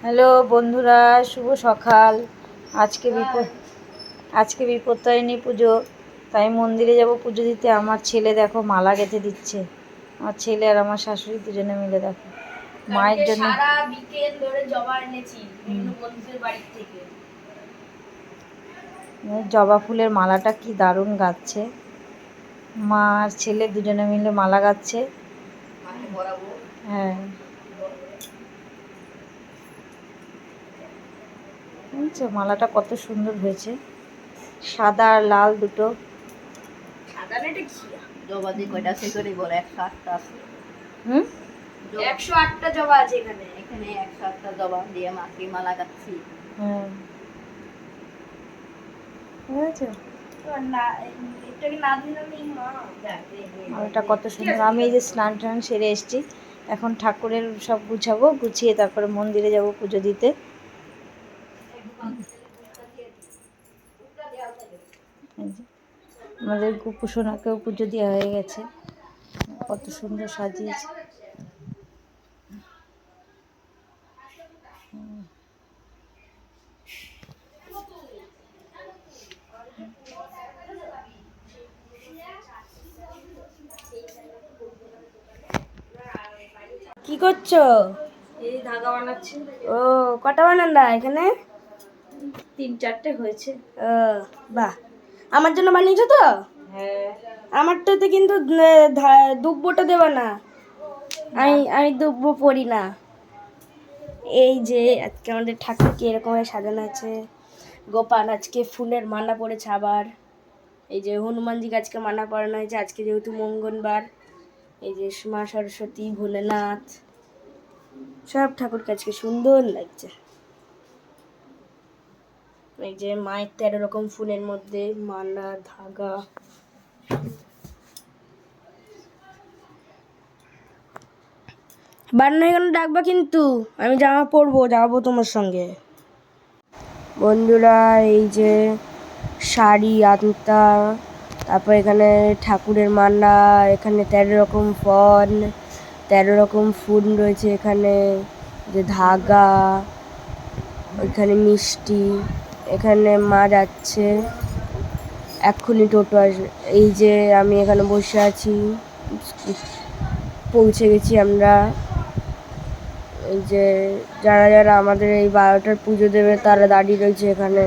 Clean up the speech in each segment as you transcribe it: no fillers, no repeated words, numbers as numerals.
Hello বন্ধুরা, শুভ সকাল। আজকে বিপত্তারিণী পুজো, তাই মন্দিরে যাব পুজো দিতে। আমার ছেলে দেখো মালা গেঁথে দিচ্ছে। আমার ছেলে আর আমার শাশুড়ি দুজনে মিলে দেখো মায়ের জন্য সারা বিকেল ধরে জবা এনেছি বিভিন্ন বন্ধুদের বাড়ি থেকে। জবা ফুলের মালাটা কি দারুণ গাচ্ছে। মা আর ছেলে দুজনে মিলে মালা গাচ্ছে। হ্যাঁ, বুঝছো মালাটা কত সুন্দর হয়েছে, সাদা আর লাল দুটো। সাদা নেটে জবা দিয়ে কয়টা আছে করে বলে 108টা আছে। 108টা জবা আছে এখানে। এখানে 108টা জবা দিয়ে মাকে মালা গাচ্ছি। হ্যাঁ, বুঝেছো মালাটা কত সুন্দর। আমি এই যে স্নান টান সেরে এসেছি, এখন ঠাকুরের সব গুছাবো, গুছিয়ে তারপরে মন্দিরে যাব পুজো দিতে। এই যে আমাদের গোপুসোনাকেও পুজো দেওয়া হয়ে গেছে, কত সুন্দর সাজিয়েছে। কি করছো? এই ধাগা বানাচ্ছি। ও কটা বানান না এখানে? 3-4টে হয়েছে। ও বাহ, আমার জন্য বানিয়েছো তো? হ্যাঁ, আমারটাতে কিন্তু দুব্বোটা দেবা না। আমি দুব্বো পড়ি না। এই যে আজকে আমাদের ঠাকুরকে এরকম সাজানো আছে। গোপাল আজকে ফুলের মালা পড়েছে আবার। এই যে হনুমানজিকে আজকে মালা পরানো হয়েছে, আজকে যেহেতু মঙ্গলবার। এই যে মা সরস্বতী, ভোলেনাথ, সব ঠাকুরকে আজকে সুন্দর লাগছে। এই যে মায়ের 13 রকম ফুলের মধ্যে মালা, ধাগা। বান্না এখানে ডাকবা কিন্তু, আমি জামা পরবো, যাবো তোমার সঙ্গে। বন্ধুরা এই যে শাড়ি আনতা, তারপর এখানে ঠাকুরের মালা, এখানে 13 রকম ফল, 13 রকম ফুল রয়েছে এখানে, যে ধাগা, ওইখানে মিষ্টি। এখানে মা যাচ্ছে, এক্ষুনি টোটো আসবে। এই যে আমি এখানে বসে আছি, পৌঁছে গেছি আমরা। এই যে যারা যারা আমাদের এই 12টার পুজো দেবে তারা দাঁড়িয়ে রয়েছে এখানে।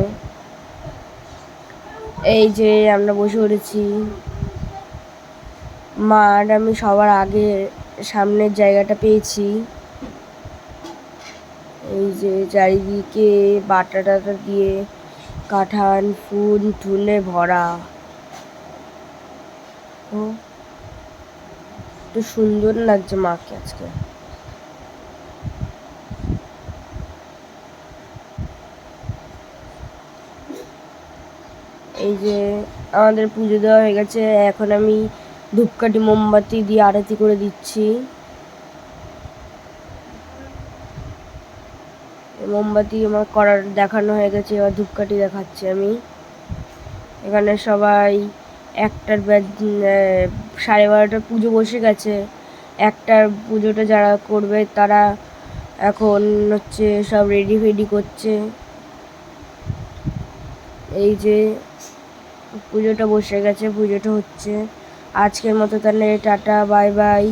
এই যে আমরা বসে পড়েছি, মা আর আমি সবার আগে সামনের জায়গাটা পেয়েছি। এই যে চারিদিকে বাটা টাটা দিয়ে কাঁঠাল ফুল ঠুলে ভরা। ও তো সুন্দর লাগছে মাকে আজকে। এই যে আমাদের পুজো দেওয়া হয়ে গেছে, এখন আমি ধূপকাঠি মোমবাতি দিয়ে আরতি করে দিচ্ছি। মোমবাতি আমার করার দেখানো হয়ে গেছে, এবার ধূপকাঠি দেখাচ্ছি আমি। এখানে সবাই 12:30 পুজো বসে গেছে। একটার পুজোটা যারা করবে তারা এখন হচ্ছে সব রেডি ফেডি করছে। এই যে পুজোটা বসে গেছে, পুজোটা হচ্ছে। আজকের মতো তাহলে টাটা, বাই বাই।